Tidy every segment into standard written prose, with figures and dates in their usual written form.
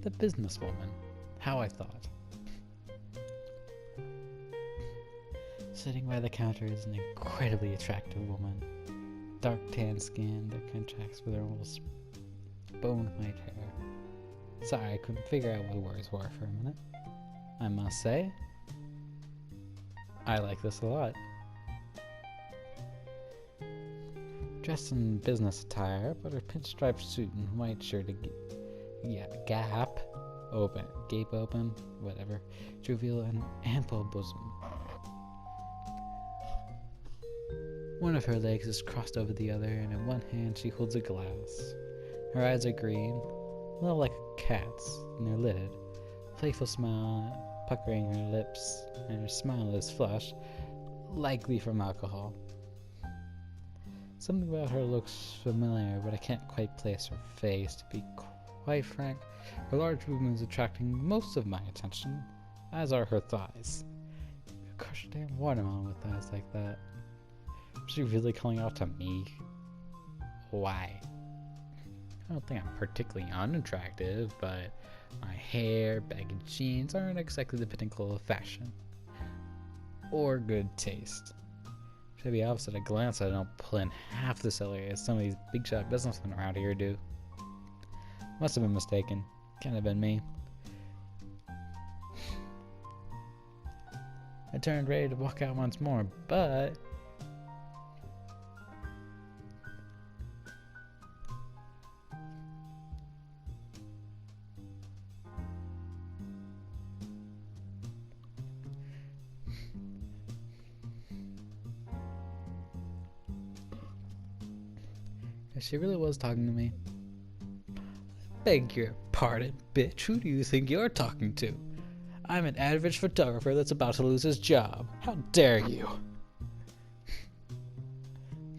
The businesswoman. How I thought. Sitting by the counter is an incredibly attractive woman. Dark tan skin that contrasts with her almost bone white hair. Sorry, I couldn't figure out what the words were for a minute. I must say, I like this a lot. Dressed in business attire, but her pinstripe suit and white shirt, gape open, whatever, to reveal an ample bosom. One of her legs is crossed over the other, and in one hand she holds a glass. Her eyes are green, a little like a cat's, and they're lidded. A playful smile puckering her lips, and her smile is flushed, likely from alcohol. Something about her looks familiar, but I can't quite place her face. To be quite frank, her large boobs is attracting most of my attention, as are her thighs. You could crush a damn watermelon with thighs like that. Is she really calling out to me? Why? I don't think I'm particularly unattractive, but my hair, baggy jeans aren't exactly the pinnacle of fashion. Or good taste. To be honest, at a glance, I don't pull in half the salary as some of these big shot businessmen around here do. Must have been mistaken. Can't have been me. I turned ready to walk out once more, but she really was talking to me. Beg your pardon, bitch. Who do you think you're talking to? I'm an average photographer that's about to lose his job. How dare you?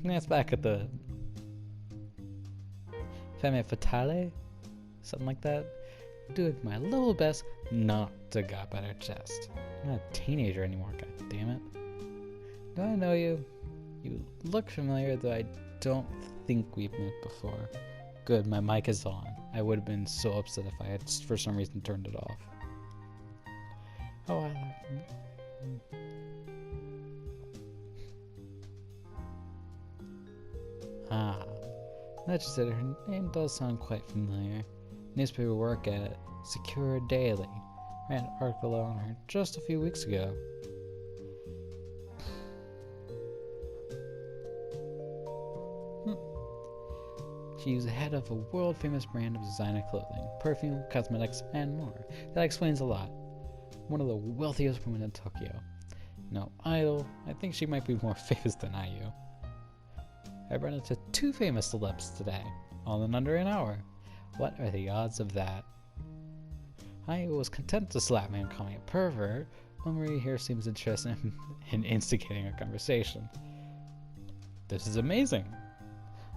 Glance back at the femme fatale, something like that. Doing my little best not to gawp at her chest. I'm not a teenager anymore, god damn it. Do I know you? You look familiar, though I don't think we've met before. Good, my mic is on. I would have been so upset if I had for some reason turned it off. Oh, I like Ah, that just said her name does sound quite familiar. Newspaper work at Secure Daily. Ran an article on her just a few weeks ago. She's the head of a world-famous brand of designer clothing, perfume, cosmetics, and more. That explains a lot. One of the wealthiest women in Tokyo. No idol, I think she might be more famous than IU. I ran into 2 famous celebs today, all in under an hour. What are the odds of that? IU was content to slap me and call me a pervert, while Marie here seems interested in instigating a conversation. This is amazing.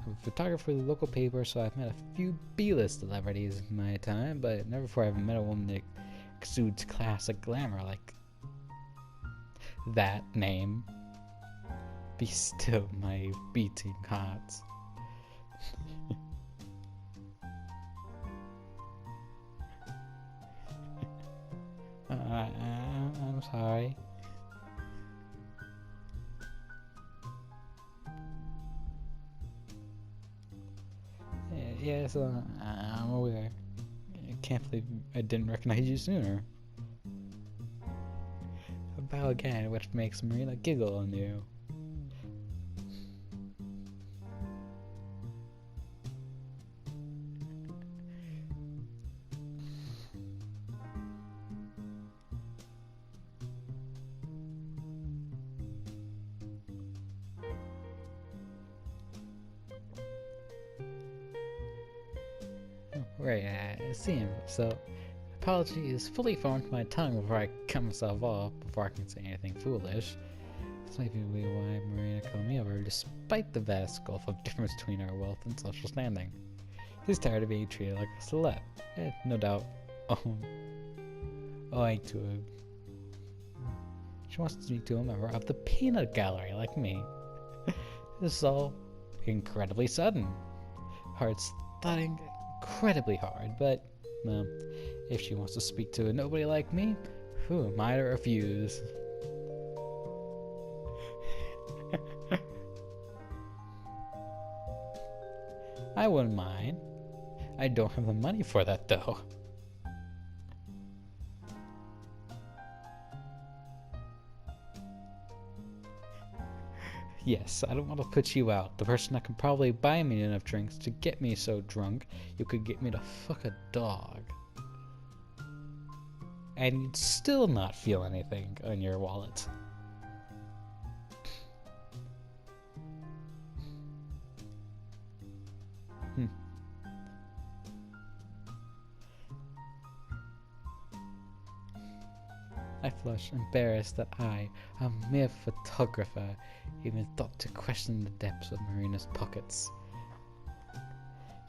I'm a photographer for the local paper, so I've met a few B-list celebrities in my time, but never before I've met a woman that exudes classic glamour like that name. Be still, my beating heart. I'm sorry. Yes, I'm aware. I can't believe I didn't recognize you sooner. I bow again, which makes Marina giggle anew. Right, I see him. So, apology is fully formed my tongue before I cut myself off, before I can say anything foolish. This might be why Marina called me over, despite the vast gulf of difference between our wealth and social standing. She's tired of being treated like a celeb. No doubt. Owing to him. She wants to speak to a member of the peanut gallery like me. This is all incredibly sudden. Heart's thudding incredibly hard, but, well, If she wants to speak to a nobody like me, who am I to refuse? I wouldn't mind. I don't have the money for that, though. Yes, I don't want to put you out. The person that can probably buy me enough drinks to get me so drunk you could get me to fuck a dog. And you'd still not feel anything on your wallet. I flush, embarrassed that I, a mere photographer, even thought to question the depths of Marina's pockets.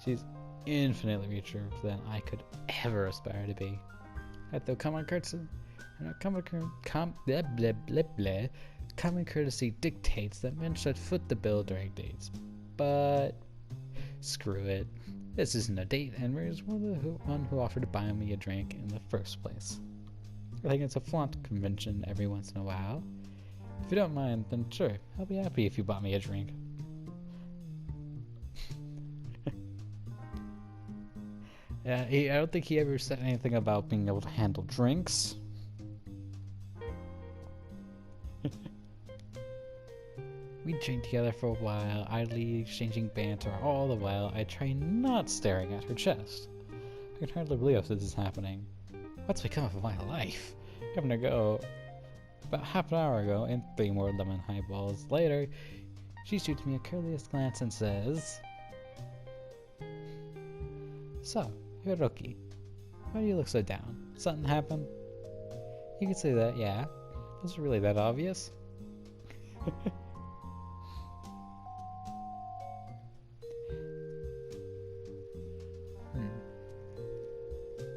She's infinitely richer than I could ever aspire to be. At the common courtesy, common courtesy dictates that men should foot the bill during dates. But screw it. This isn't a date, and Marina's one who offered to buy me a drink in the first place. I think it's a flaunt convention every once in a while. If you don't mind, then sure, I'll be happy if you bought me a drink. I don't think he ever said anything about being able to handle drinks. We drink together for a while, idly exchanging banter, all the while I try not staring at her chest. I can hardly believe this is happening. What's become of my life? Having to go. About half an hour ago, and 3 more lemon highballs later, she shoots me a courteous glance and says, "So, you're a rookie. Why do you look so down? Something happened?" You could say that, yeah. Was it really that obvious?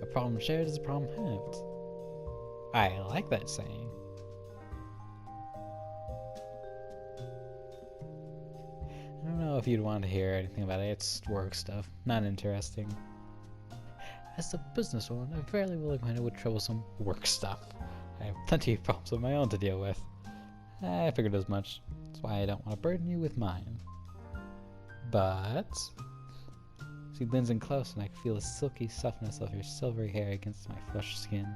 A problem shared is a problem halved. I like that saying. I don't know if you'd want to hear anything about it. It's work stuff. Not interesting. As a businesswoman, I'm fairly well acquainted with troublesome work stuff. I have plenty of problems of my own to deal with. I figured as much. That's why I don't want to burden you with mine. But she leans in close and I can feel the silky softness of her silvery hair against my flushed skin.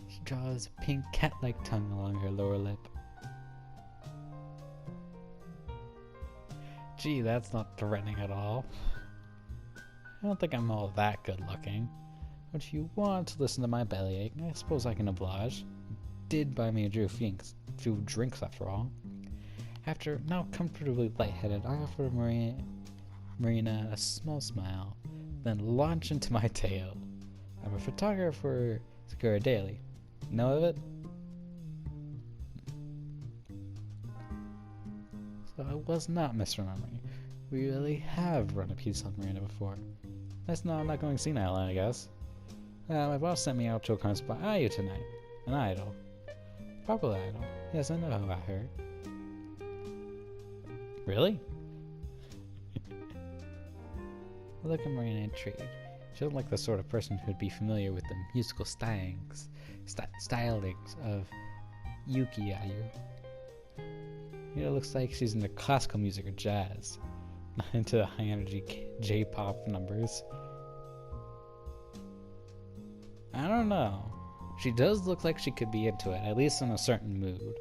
She draws a pink cat-like tongue along her lower lip. Gee, that's not threatening at all. I don't think I'm all that good looking. But if you want to listen to my bellyache, I suppose I can oblige. You did buy me a few drinks after all. After now comfortably lightheaded, I offered Marina a small smile, then launch into my tale. I'm a photographer for Sakura Daily. Know of it? So I was not misremembering. We really have run a piece on Marina before. That's not, I'm not going senile, I guess. My boss sent me out to come spy you tonight. An idol. Popular idol. Yes, I know about her. Really? I look at Marina intrigued. She doesn't like the sort of person who'd be familiar with the musical stylings of Yuki Ayu. You know, it looks like she's into classical music or jazz, not into the high-energy J-pop numbers. I don't know. She does look like she could be into it, at least in a certain mood.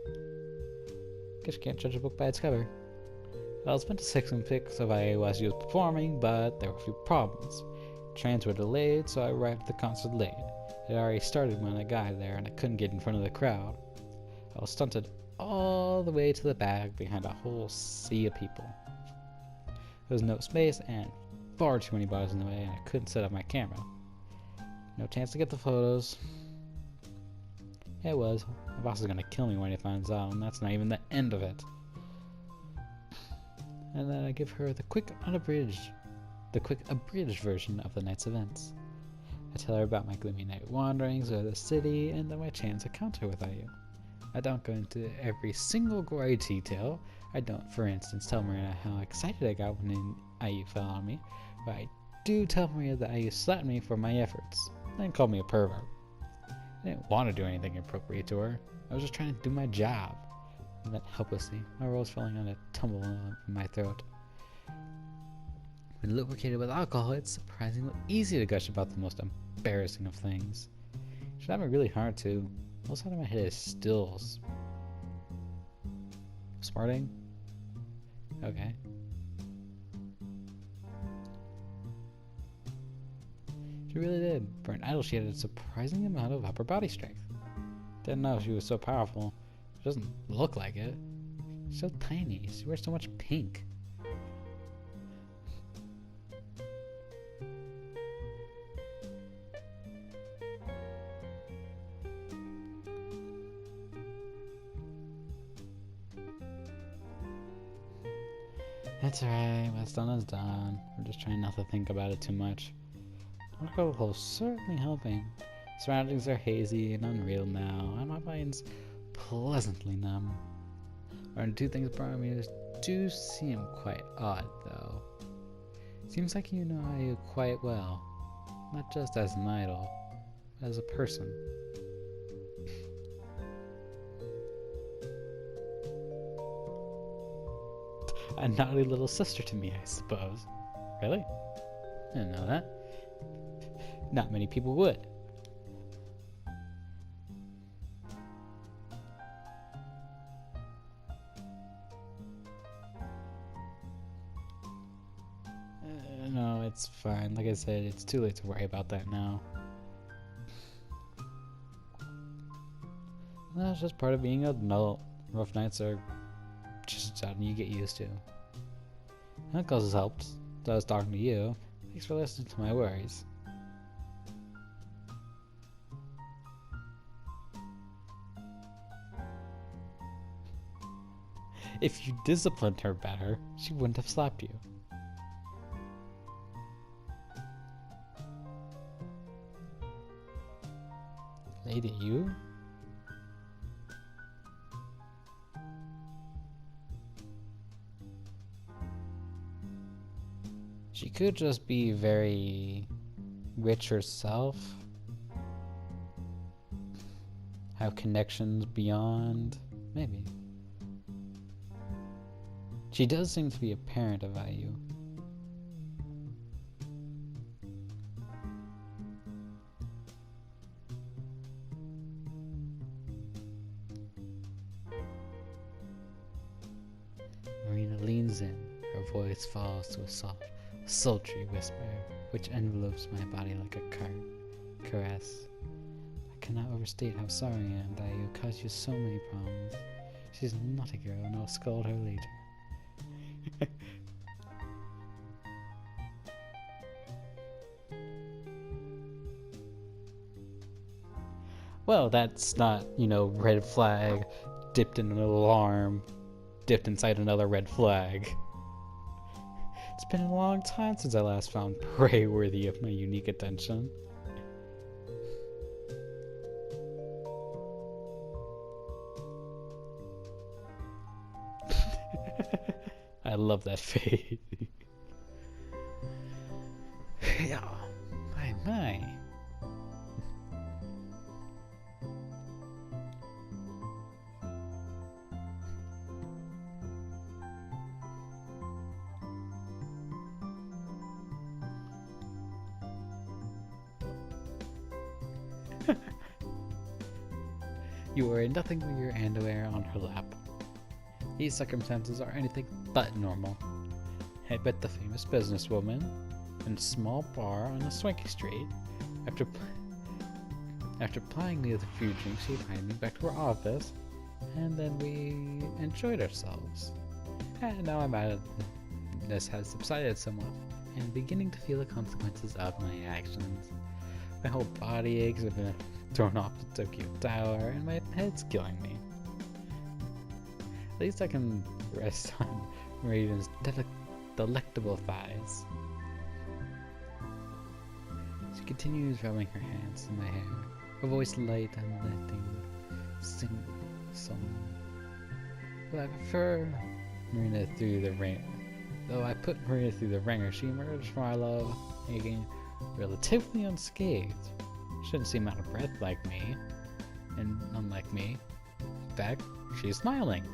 Guess you can't judge a book by its cover. I was meant to take some pics of Ayu while she was performing, but there were a few problems. Trains were delayed, so I arrived at the concert late. It already started when I got there, and I couldn't get in front of the crowd. I was stunted all the way to the back behind a whole sea of people. There was no space and far too many bodies in the way, and I couldn't set up my camera. No chance to get the photos. It was. My boss is gonna kill me when he finds out, and that's not even the end of it. And then I give her the quick abridged version of the night's events. I tell her about my gloomy night wanderings over the city and then my chance encounter with Ayu. I don't go into every single gory detail. I don't, for instance, tell Maria how excited I got when Ayu fell on me, but I do tell Maria that Ayu slapped me for my efforts, and called me a pervert. I didn't want to do anything inappropriate to her. I was just trying to do my job. And then helplessly, my rolls falling on a tumble in my throat. When lubricated with alcohol, it's surprisingly easy to gush about the most embarrassing of things. She's having really hard too. One side of my head is still smarting. Okay. She really did. For an idol, she had a surprising amount of upper body strength. Didn't know she was so powerful. She doesn't look like it. She's so tiny. She wears so much pink. That's alright. What's done is done. We're just trying not to think about it too much. Alcohol is certainly helping. Surroundings are hazy and unreal now, and my mind's pleasantly numb. One or two things about me do seem quite odd, though. Seems like you know Ayu quite well, not just as an idol, but as a person. A naughty little sister to me, I suppose. Really? I didn't know that. Not many people would. No, it's fine. Like I said, it's too late to worry about that now. That's just part of being an adult. Rough nights are just something you get used to. Uncle's has helped. So I was talking to you. Thanks for listening to my worries. If you disciplined her better, she wouldn't have slapped you. Lady, you? She could just be very rich herself. Have connections beyond, maybe. She does seem to be a parent of Ayu. Marina leans in. Her voice falls to a soft, sultry whisper, which envelopes my body like a caress. I cannot overstate how sorry I am that Ayu caused you so many problems. She's not a girl, and I'll scold her later. Well, that's not, red flag, dipped in an alarm, dipped inside another red flag. It's been a long time since I last found prey worthy of my unique attention. I love that fade. Yeah, my. You are nothing but your underwear on her lap. These circumstances are anything but normal. I bet the famous businesswoman in a small bar on a swanky street, after plying me with a few drinks, she invited me back to her office, and then we enjoyed ourselves. And now I'm at it. This has subsided somewhat, and beginning to feel the consequences of my actions. My whole body aches. I've been thrown off the Tokyo Tower, and my head's killing me. At least I can rest on Raiden's delectable thighs. She continues rubbing her hands in my hair, her voice light and letting sing a song. But I prefer Marina through the ring. Though I put Marina through the ringer, she emerged from our love making relatively unscathed. She didn't seem out of breath like me, and unlike me. In fact, she's smiling.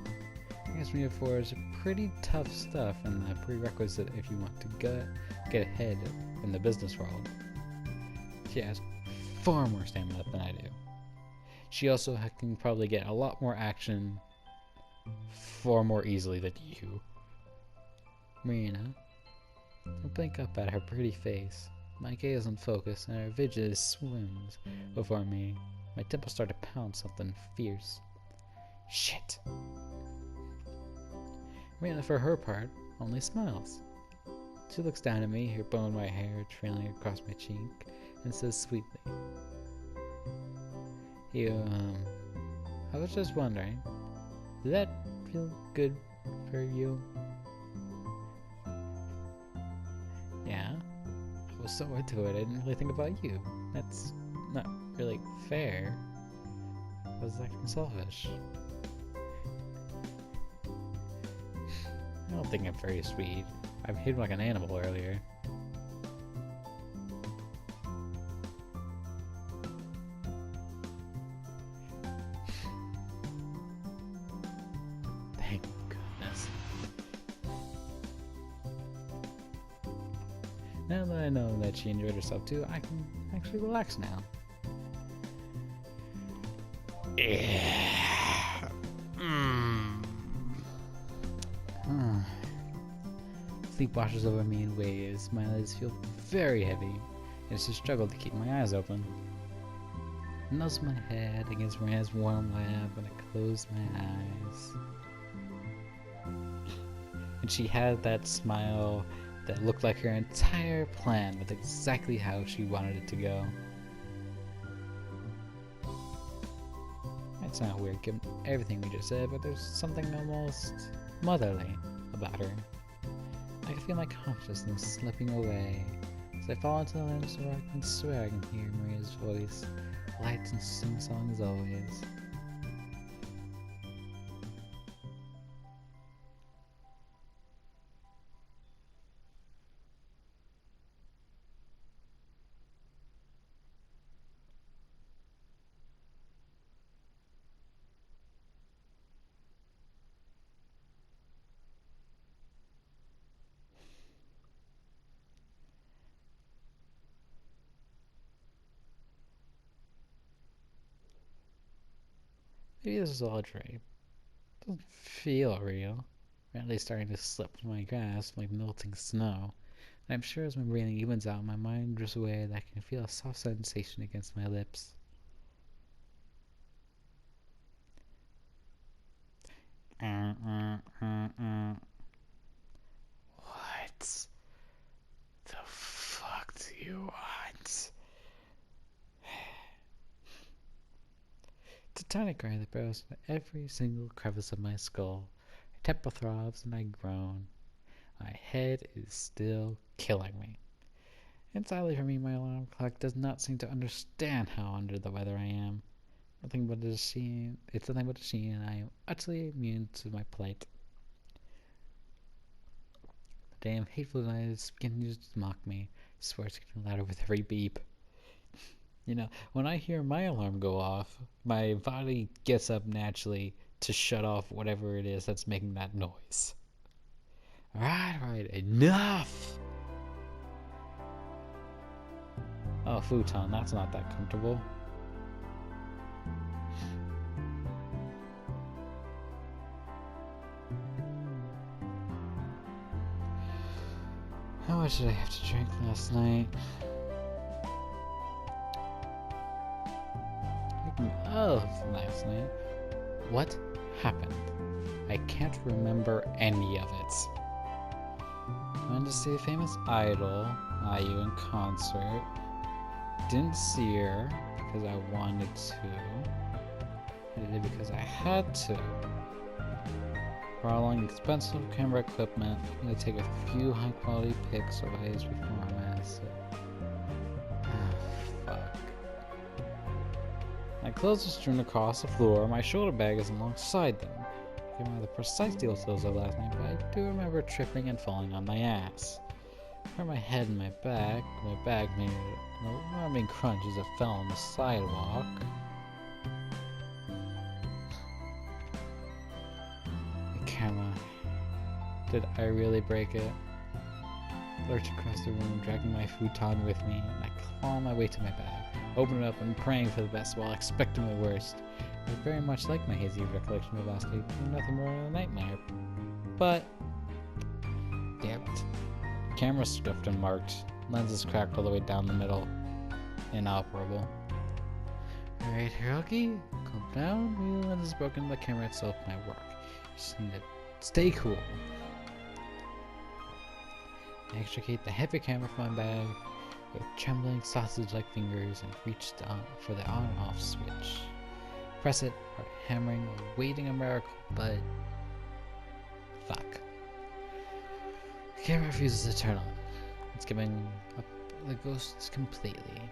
I guess Metaphor is pretty tough stuff and a prerequisite if you want to get ahead in the business world. She has far more stamina than I do. She also can probably get a lot more action far more easily than you. Marina, I blink up at her pretty face. My gaze on focus and her vision swims before me. My temples start to pound something fierce. Shit! Marina, for her part, only smiles. She looks down at me, her bone white hair trailing across my cheek, and says sweetly, I was just wondering, did that feel good for you? Yeah, I was so into it, I didn't really think about you. That's not really fair. I was acting selfish. I don't think I'm very sweet. I behaved like an animal earlier. Thank goodness. Now that I know that she enjoyed herself too, I can actually relax now. Yeah. Sleep washes over me in waves. My eyelids feel very heavy, and it's a struggle to keep my eyes open. I nuzzle my head against Marina's warm lap and I close my eyes. And she had that smile that looked like her entire plan with exactly how she wanted it to go. Might sound weird given everything we just said, but there's something almost motherly about her. I can feel my consciousness slipping away as I fall into the limbs where I can swear I can hear Maria's voice, light and sing-song as always. Maybe this is all a dream. It doesn't feel real. Or at least starting to slip from my grasp like melting snow. And I'm sure as my breathing evens out, my mind drifts away and I can feel a soft sensation against my lips. What the fuck do you want? It's a tiny cry that burrows into every single crevice of my skull. My temple throbs and I groan. My head is still killing me. And sadly for me, my alarm clock does not seem to understand how under the weather I am. It's nothing but a machine, and I am utterly immune to my plight. The damn hateful noise continues to mock me. I swear it's getting louder with every beep. You know, when I hear my alarm go off, my body gets up naturally to shut off whatever it is that's making that noise. Right, enough! Oh, futon, that's not that comfortable. How much did I have to drink last night? Speaking of last night, what happened? I can't remember any of it. I went to see a famous idol, IU, in concert. Didn't see her because I wanted to. I did it because I had to. Borrowing expensive camera equipment, I'm gonna take a few high quality pics of I's performance. fuck. My clothes are strewn across the floor, my shoulder bag is alongside them. I can't remember the precise details of last night, but I do remember tripping and falling on my ass. I hurt my head and my bag made an alarming crunch as it fell on the sidewalk. The camera. Did I really break it? I lurched across the room, dragging my futon with me, and I clawed my way to my bag, opened it up and praying for the best while expecting the worst. It was very much like my hazy recollection of last week, nothing more than a nightmare. But, damn it. Camera scuffed and marked, lenses cracked all the way down the middle. Inoperable. Alright, Hiroki, calm down. The lens is broken, the camera itself might work. You just need to stay cool. I extricate the heavy camera from my bag with trembling sausage-like fingers and reached for the on-off switch. Press it, heart hammering, awaiting a miracle, but fuck. The camera refuses to turn on. It's giving up the ghosts completely.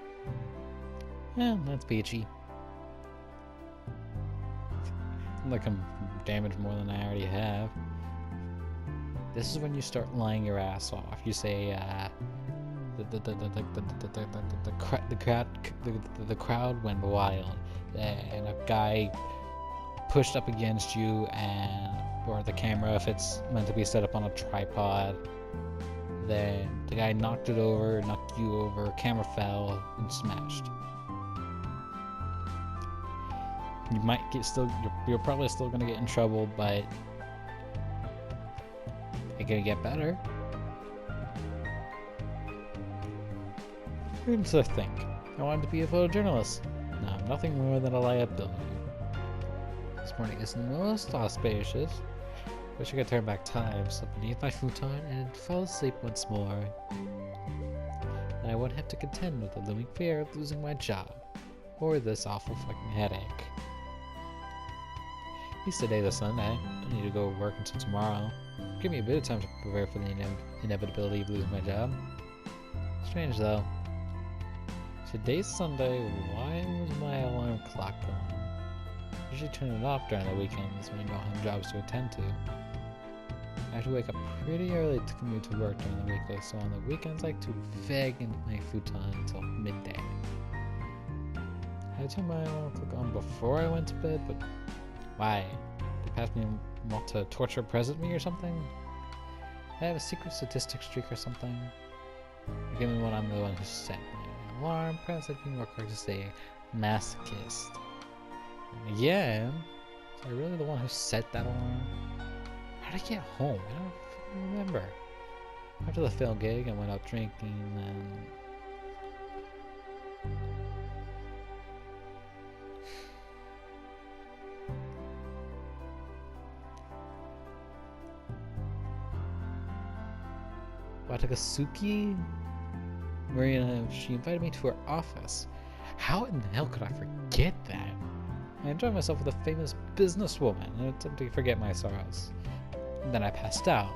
Yeah, that's peachy. Like I'm damaged more than I already have. This is when you start lying your ass off. You say, the crowd went wild, and a guy pushed up against you, or the camera if it's meant to be set up on a tripod. Then the guy knocked it over, knocked you over, camera fell and smashed. You might get you're probably still gonna get in trouble, but it's gonna get better. Here's the thing. I wanted to be a photojournalist. No, I'm nothing more than a liability. This morning is most auspicious. Wish I could turn back time, sleep beneath my futon, and fall asleep once more. Then I wouldn't have to contend with the looming fear of losing my job, or this awful fucking headache. At least today's a Sunday. Don't need to go work until tomorrow. Give me a bit of time to prepare for the inevitability of losing my job. Strange though. Today's Sunday, why was my alarm clock going? I usually turn it off during the weekends when I don't have jobs to attend to. I have to wake up pretty early to commute to work during the weekday, so on the weekends I like to vag into my futon until midday. I turned my alarm clock on before I went to bed, but why? Did past me want to torture present me or something? I have a secret statistic streak or something? Or give me one, I'm the one who set my alarm. Perhaps I'd be more correct to say masochist. Yeah, was I really the one who set that alarm? How did I get home? I don't remember. After the failed gig, I went out drinking, then Watakasuki? Marina, she invited me to her office. How in the hell could I forget that? I enjoyed myself with a famous businesswoman and attempted to forget my sorrows. And then I passed out.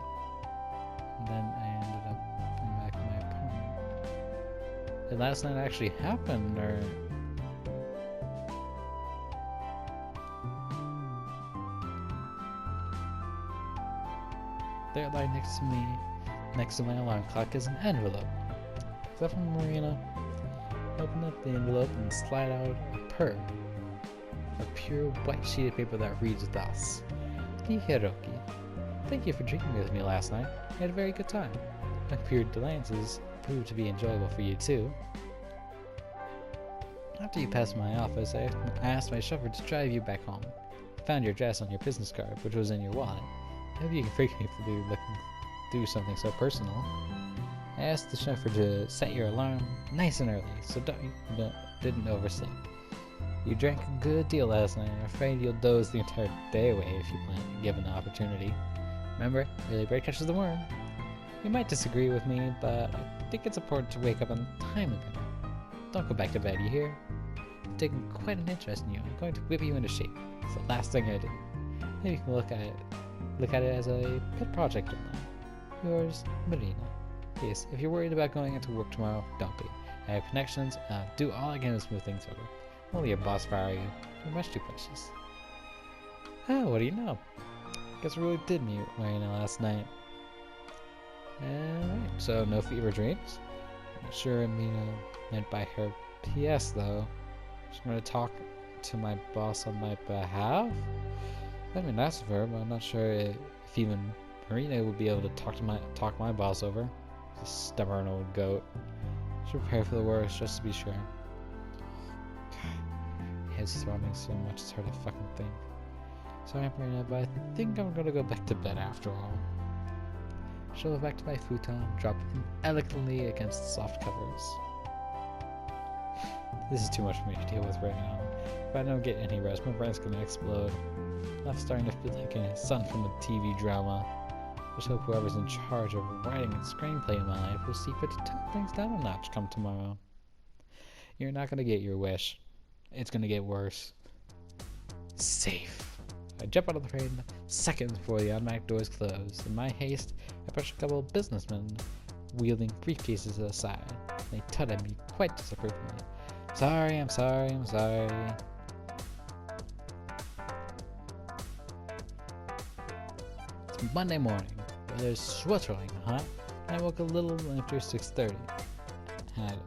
And then I ended up back in my apartment. Did last night actually happen, or... There lying next to me, next to my alarm clock, is an envelope. Is that from Marina? Open up the envelope and slide out a purr. A pure white sheet of paper that reads thus. Dear Hiroki, thank you for drinking with me last night. I had a very good time. My pure delances proved to be enjoyable for you too. After you passed my office, I asked my chauffeur to drive you back home. I found your address on your business card, which was in your wallet. I hope you can forgive me for looking through something so personal. I asked the chauffeur to set your alarm nice and early, so didn't oversleep. You drank a good deal last night, and I'm afraid you'll doze the entire day away if you plan, given the opportunity. Remember, early bird catches the worm. You might disagree with me, but I think it's important to wake up on time again. Don't go back to bed, you hear? I've taken quite an interest in you. I'm going to whip you into shape. It's the last thing I do. Maybe you can look at it as a pet project of mine. Yours, Marina. Yes, if you're worried about going into work tomorrow, don't be. I have connections, and I'll do all I can to smooth things over. Only your boss fire you. You're much too precious. Oh, what do you know? Guess we really did meet Marina last night. Alright, so no fever dreams? Not sure Mina meant by her PS though. She's gonna talk to my boss on my behalf? That'd be nice of her, but I'm not sure if even Marina would be able to talk my boss over. He's a stubborn old goat. Should prepare for the worst just to be sure. God, head's throbbing so much it's hard to fucking think. Sorry, Marina, but I think I'm gonna go back to bed after all. Shovel back to my futon, drop him elegantly against the soft covers. This is too much for me to deal with right now. If I don't get any rest, my brain's gonna explode. I'm starting to feel like a son from a TV drama. Just hope whoever's in charge of writing a screenplay in my life will see fit to tone things down a notch come tomorrow. You're not gonna get your wish. It's gonna get worse. Safe. I jump out of the train seconds before the automatic doors close. In my haste, I push a couple of businessmen wielding briefcases to the side. They tut at me quite disapprovingly. Sorry, I'm sorry. It's Monday morning. Weather's sweltering hot, and I woke a little after 6:30. Had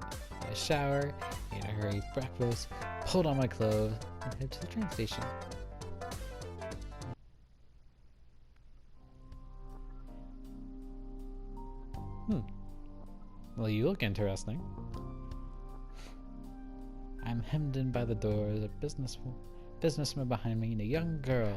a shower, ate a hurried breakfast, pulled on my clothes, and headed to the train station. Well, you look interesting. I'm hemmed in by the doors, a businessman behind me, and a young girl